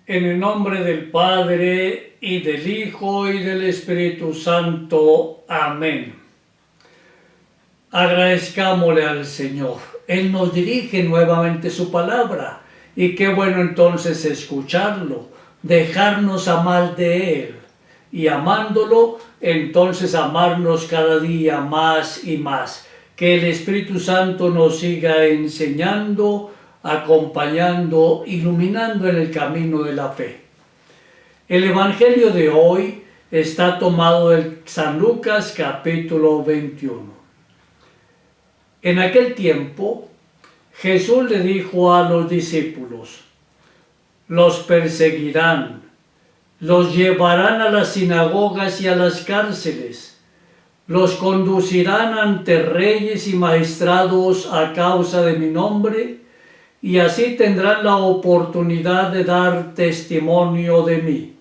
En el nombre del Padre, y del Hijo, y del Espíritu Santo. Amén. Agradezcámosle al Señor. Él nos dirige nuevamente su palabra. Y qué bueno entonces escucharlo, dejarnos amar de Él. Y amándolo, entonces amarnos cada día más y más. Que el Espíritu Santo nos siga enseñando, acompañando, iluminando en el camino de la fe. El Evangelio de hoy está tomado de San Lucas capítulo 21. En aquel tiempo, Jesús le dijo a los discípulos: los perseguirán, los llevarán a las sinagogas y a las cárceles, los conducirán ante reyes y magistrados a causa de mi nombre, y así tendrán la oportunidad de dar testimonio de mí.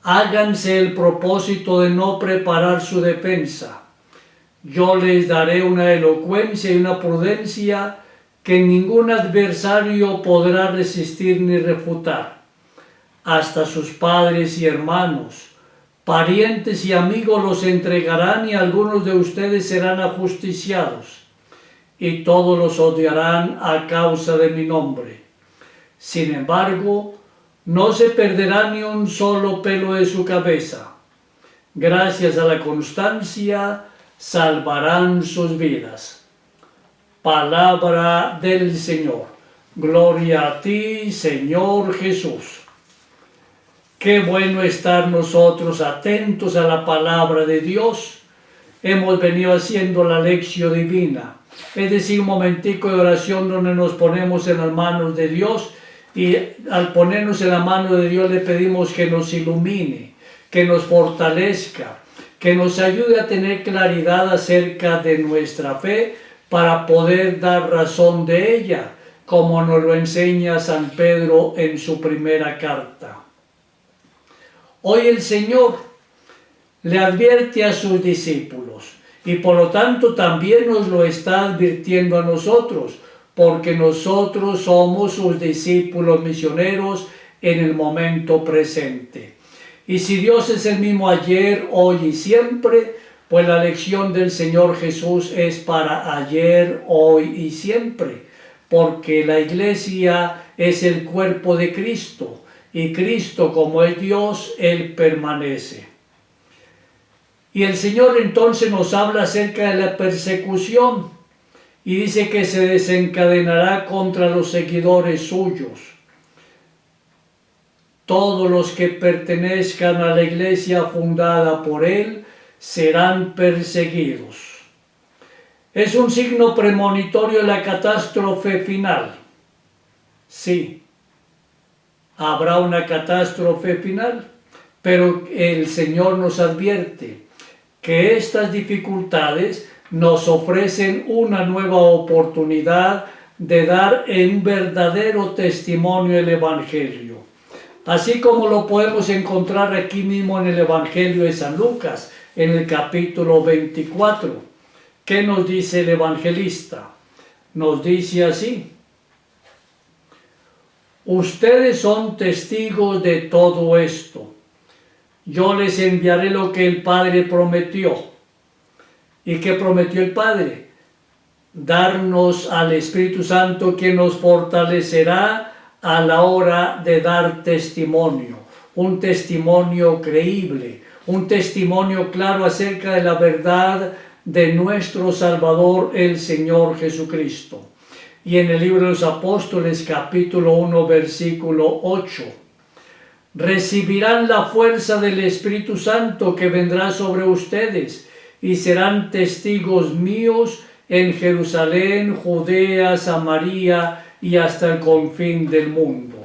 Háganse el propósito de no preparar su defensa. Yo les daré una elocuencia y una prudencia que ningún adversario podrá resistir ni refutar. Hasta sus padres y hermanos, parientes y amigos los entregarán, y algunos de ustedes serán ajusticiados, y todos los odiarán a causa de mi nombre. Sin embargo, no se perderá ni un solo pelo de su cabeza. Gracias a la constancia, salvarán sus vidas. Palabra del Señor. Gloria a ti, Señor Jesús. Qué bueno estar nosotros atentos a la palabra de Dios. Hemos venido haciendo la lección divina, es decir, un momentico de oración donde nos ponemos en las manos de Dios, y al ponernos en la mano de Dios le pedimos que nos ilumine, que nos fortalezca, que nos ayude a tener claridad acerca de nuestra fe para poder dar razón de ella, como nos lo enseña San Pedro en su primera carta. Hoy el Señor le advierte a sus discípulos, y por lo tanto también nos lo está advirtiendo a nosotros, porque nosotros somos sus discípulos misioneros en el momento presente. Y si Dios es el mismo ayer, hoy y siempre, pues la lección del Señor Jesús es para ayer, hoy y siempre, porque la Iglesia es el cuerpo de Cristo, y Cristo, como es Dios, Él permanece. Y el Señor entonces nos habla acerca de la persecución, y dice que se desencadenará contra los seguidores suyos. Todos los que pertenezcan a la iglesia fundada por Él serán perseguidos. Es un signo premonitorio de la catástrofe final. Sí, habrá una catástrofe final, pero el Señor nos advierte que estas dificultades nos ofrecen una nueva oportunidad de dar un verdadero testimonio del Evangelio. Así como lo podemos encontrar aquí mismo en el Evangelio de San Lucas, en el capítulo 24. ¿Qué nos dice el evangelista? Nos dice así: ustedes son testigos de todo esto. Yo les enviaré lo que el Padre prometió. ¿Y qué prometió el Padre? Darnos al Espíritu Santo, que nos fortalecerá a la hora de dar testimonio. Un testimonio creíble, un testimonio claro acerca de la verdad de nuestro Salvador, el Señor Jesucristo. Y en el libro de los Apóstoles, capítulo 1, versículo 8. Recibirán la fuerza del Espíritu Santo que vendrá sobre ustedes, y serán testigos míos en Jerusalén, Judea, Samaria y hasta el confín del mundo.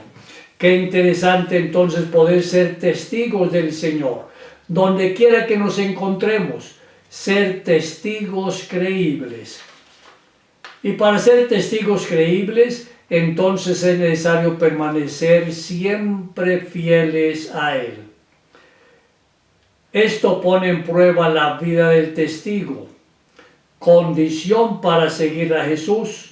Qué interesante entonces poder ser testigos del Señor, donde quiera que nos encontremos, ser testigos creíbles. Y para ser testigos creíbles, entonces es necesario permanecer siempre fieles a Él. Esto pone en prueba la vida del testigo, condición para seguir a Jesús,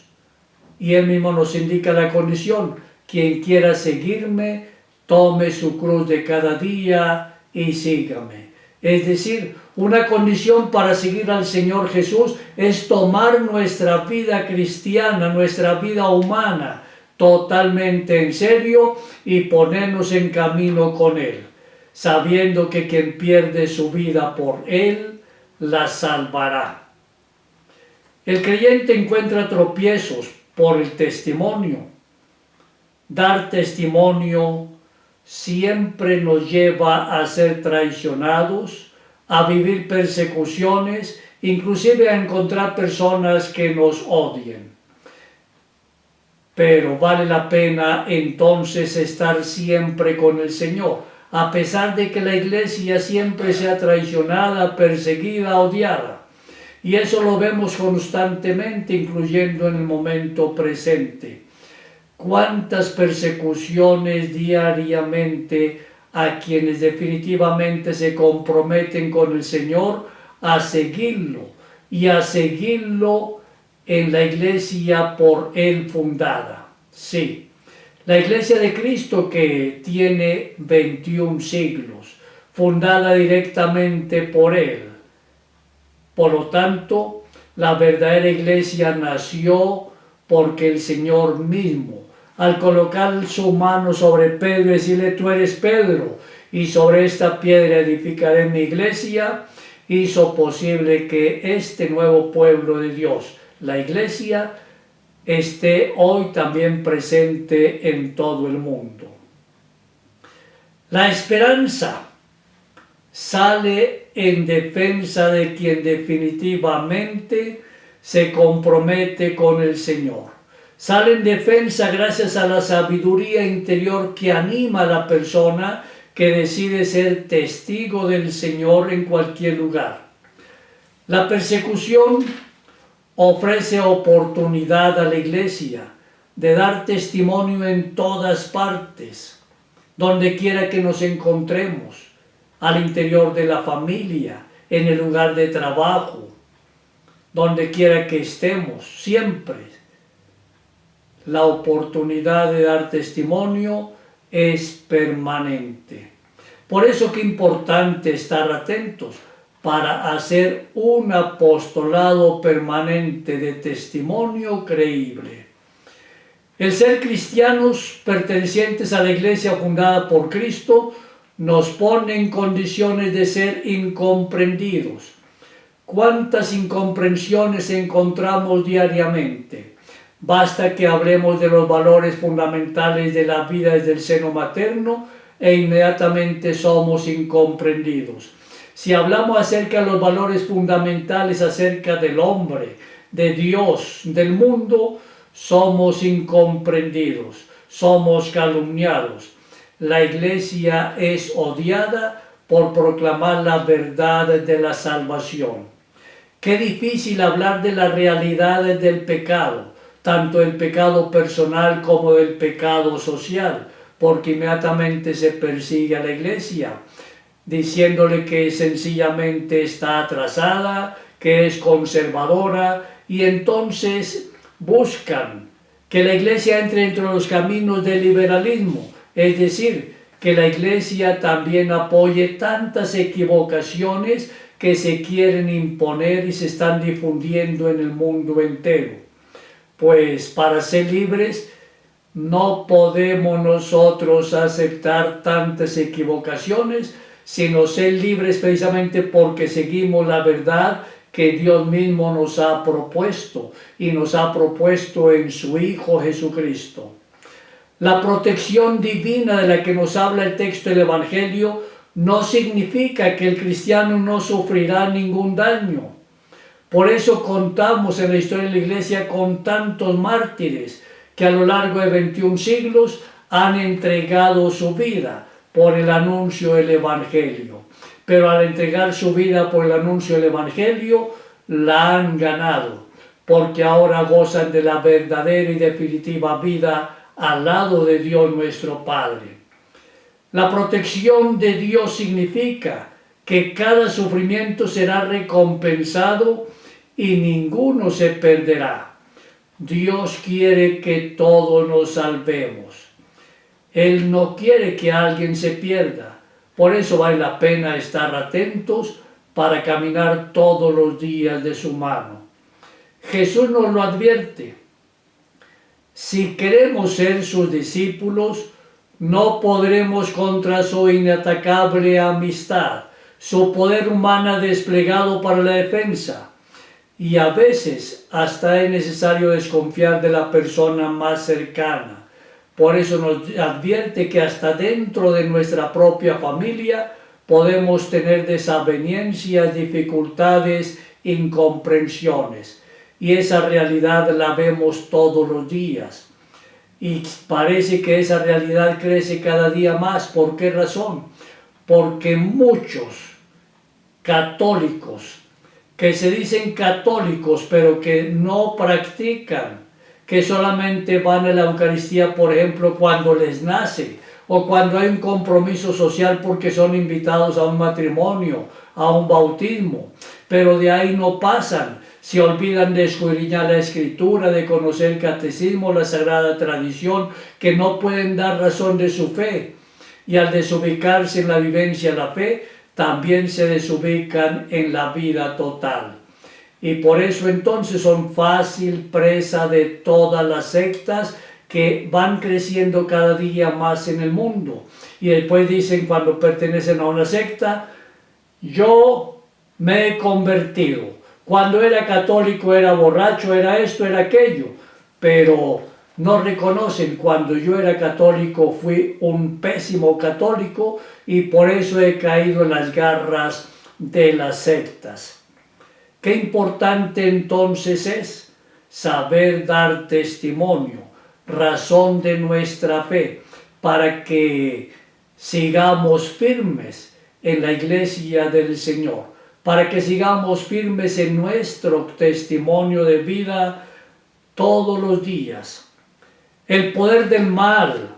y Él mismo nos indica la condición: quien quiera seguirme, tome su cruz de cada día y sígame. Es decir, una condición para seguir al Señor Jesús es tomar nuestra vida cristiana, nuestra vida humana, totalmente en serio y ponernos en camino con Él, sabiendo que quien pierde su vida por Él, la salvará. El creyente encuentra tropiezos por el testimonio. Dar testimonio siempre nos lleva a ser traicionados, a vivir persecuciones, inclusive a encontrar personas que nos odien. Pero vale la pena entonces estar siempre con el Señor, a pesar de que la iglesia siempre sea traicionada, perseguida, odiada. Y eso lo vemos constantemente, incluyendo en el momento presente. Cuántas persecuciones diariamente a quienes definitivamente se comprometen con el Señor a seguirlo y a seguirlo en la iglesia por Él fundada. Sí, la iglesia de Cristo que tiene 21 siglos, fundada directamente por Él. Por lo tanto, la verdadera iglesia nació porque el Señor mismo, al colocar su mano sobre Pedro y decirle, tú eres Pedro, y sobre esta piedra edificaré mi iglesia, hizo posible que este nuevo pueblo de Dios, la iglesia, esté hoy también presente en todo el mundo. La esperanza sale en defensa de quien definitivamente se compromete con el Señor. Sale en defensa gracias a la sabiduría interior que anima a la persona que decide ser testigo del Señor en cualquier lugar. La persecución ofrece oportunidad a la iglesia de dar testimonio en todas partes, donde quiera que nos encontremos, al interior de la familia, en el lugar de trabajo, donde quiera que estemos, siempre. La oportunidad de dar testimonio es permanente. Por eso que es importante estar atentos para hacer un apostolado permanente de testimonio creíble. El ser cristianos pertenecientes a la iglesia fundada por Cristo nos pone en condiciones de ser incomprendidos. ¿Cuántas incomprensiones encontramos diariamente? Basta que hablemos de los valores fundamentales de la vida desde el seno materno e inmediatamente somos incomprendidos. Si hablamos acerca de los valores fundamentales acerca del hombre, de Dios, del mundo, somos incomprendidos, somos calumniados. La iglesia es odiada por proclamar la verdad de la salvación. Qué difícil hablar de las realidades del pecado, tanto el pecado personal como el pecado social, porque inmediatamente se persigue a la iglesia, diciéndole que sencillamente está atrasada, que es conservadora, y entonces buscan que la iglesia entre entre los caminos del liberalismo, es decir, que la iglesia también apoye tantas equivocaciones que se quieren imponer y se están difundiendo en el mundo entero. Pues para ser libres no podemos nosotros aceptar tantas equivocaciones, sino ser libres precisamente porque seguimos la verdad que Dios mismo nos ha propuesto y nos ha propuesto en su Hijo Jesucristo. La protección divina de la que nos habla el texto del Evangelio no significa que el cristiano no sufrirá ningún daño. Por eso contamos en la historia de la iglesia con tantos mártires que a lo largo de 21 siglos han entregado su vida por el anuncio del Evangelio. Pero al entregar su vida por el anuncio del Evangelio, la han ganado, porque ahora gozan de la verdadera y definitiva vida al lado de Dios nuestro Padre. La protección de Dios significa que cada sufrimiento será recompensado y ninguno se perderá. Dios quiere que todos nos salvemos. Él no quiere que alguien se pierda. Por eso vale la pena estar atentos para caminar todos los días de su mano. Jesús nos lo advierte. Si queremos ser sus discípulos, no podremos contra su inatacable amistad, su poder humano desplegado para la defensa. Y a veces hasta es necesario desconfiar de la persona más cercana. Por eso nos advierte que hasta dentro de nuestra propia familia podemos tener desavenencias, dificultades, incomprensiones. Y esa realidad la vemos todos los días. Y parece que esa realidad crece cada día más. ¿Por qué razón? Porque muchos católicos que se dicen católicos pero que no practican, que solamente van a la Eucaristía, por ejemplo, cuando les nace o cuando hay un compromiso social porque son invitados a un matrimonio, a un bautismo, pero de ahí no pasan. Se olvidan de escudriñar la Escritura, de conocer el catecismo, la sagrada tradición, que no pueden dar razón de su fe. Y al desubicarse en la vivencia de la fe, también se desubican en la vida total. Y por eso entonces son fácil presa de todas las sectas que van creciendo cada día más en el mundo. Y después dicen cuando pertenecen a una secta, yo me he convertido. Cuando era católico era borracho, era esto, era aquello. Pero no reconocen cuando yo era católico fui un pésimo católico y por eso he caído en las garras de las sectas. Qué importante entonces es saber dar testimonio, razón de nuestra fe, para que sigamos firmes en la iglesia del Señor, para que sigamos firmes en nuestro testimonio de vida todos los días. El poder del mal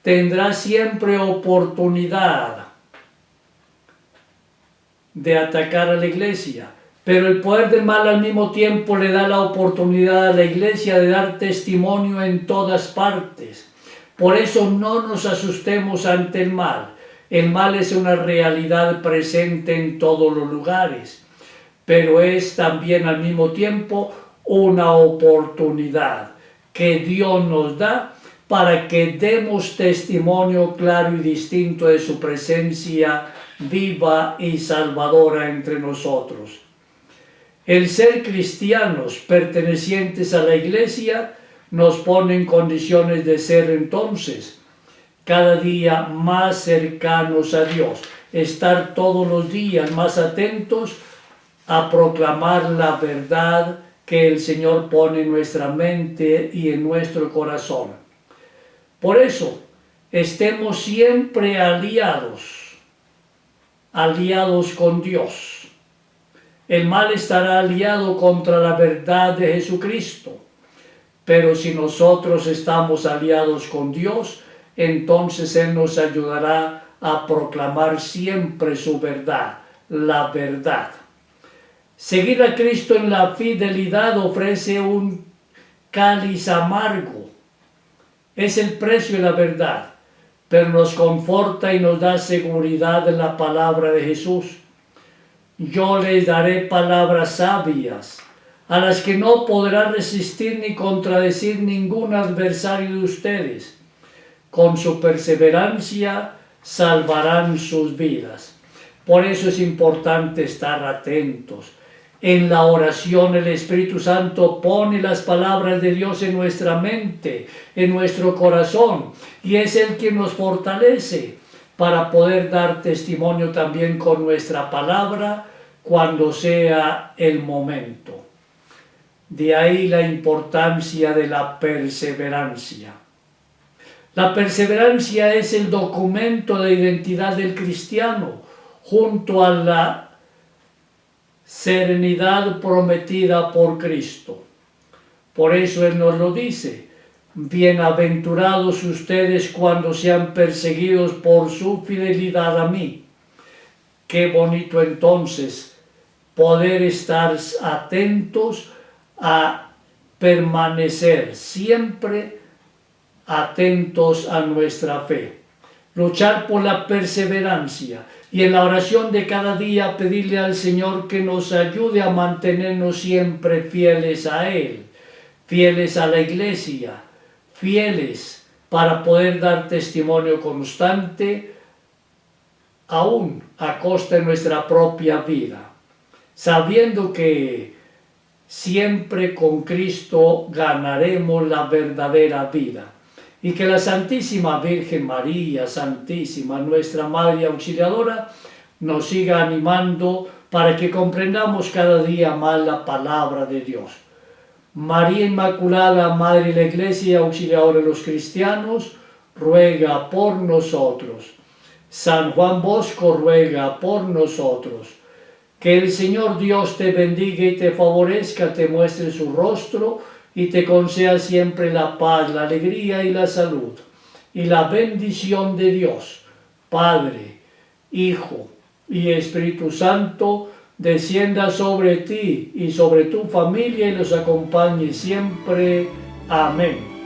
tendrá siempre oportunidad de atacar a la iglesia, pero el poder del mal al mismo tiempo le da la oportunidad a la iglesia de dar testimonio en todas partes. Por eso no nos asustemos ante el mal. El mal es una realidad presente en todos los lugares, pero es también al mismo tiempo una oportunidad que Dios nos da para que demos testimonio claro y distinto de su presencia viva y salvadora entre nosotros. El ser cristianos pertenecientes a la iglesia nos pone en condiciones de ser entonces cada día más cercanos a Dios, estar todos los días más atentos a proclamar la verdad que el Señor pone en nuestra mente y en nuestro corazón. Por eso, estemos siempre aliados con Dios. El mal estará aliado contra la verdad de Jesucristo, pero si nosotros estamos aliados con Dios, entonces Él nos ayudará a proclamar siempre su verdad, la verdad. Seguir a Cristo en la fidelidad ofrece un cáliz amargo. Es el precio de la verdad, pero nos conforta y nos da seguridad en la palabra de Jesús. Yo les daré palabras sabias, a las que no podrá resistir ni contradecir ningún adversario de ustedes. Con su perseverancia salvarán sus vidas. Por eso es importante estar atentos. En la oración el Espíritu Santo pone las palabras de Dios en nuestra mente, en nuestro corazón, y es Él quien nos fortalece para poder dar testimonio también con nuestra palabra cuando sea el momento. De ahí la importancia de la perseverancia. La perseverancia es el documento de identidad del cristiano junto a la serenidad prometida por Cristo. Por eso Él nos lo dice: bienaventurados ustedes cuando sean perseguidos por su fidelidad a mí. Qué bonito entonces poder estar atentos a permanecer siempre atentos a nuestra fe. Luchar por la perseverancia y en la oración de cada día pedirle al Señor que nos ayude a mantenernos siempre fieles a Él, fieles a la Iglesia, fieles para poder dar testimonio constante aún a costa de nuestra propia vida, sabiendo que siempre con Cristo ganaremos la verdadera vida. Y que la Santísima Virgen María, Santísima, nuestra Madre Auxiliadora, nos siga animando para que comprendamos cada día más la palabra de Dios. María Inmaculada, Madre de la Iglesia y Auxiliadora de los cristianos, ruega por nosotros. San Juan Bosco ruega por nosotros. Que el Señor Dios te bendiga y te favorezca, te muestre su rostro y te conceda siempre la paz, la alegría y la salud. Y la bendición de Dios, Padre, Hijo y Espíritu Santo, descienda sobre ti y sobre tu familia y los acompañe siempre. Amén.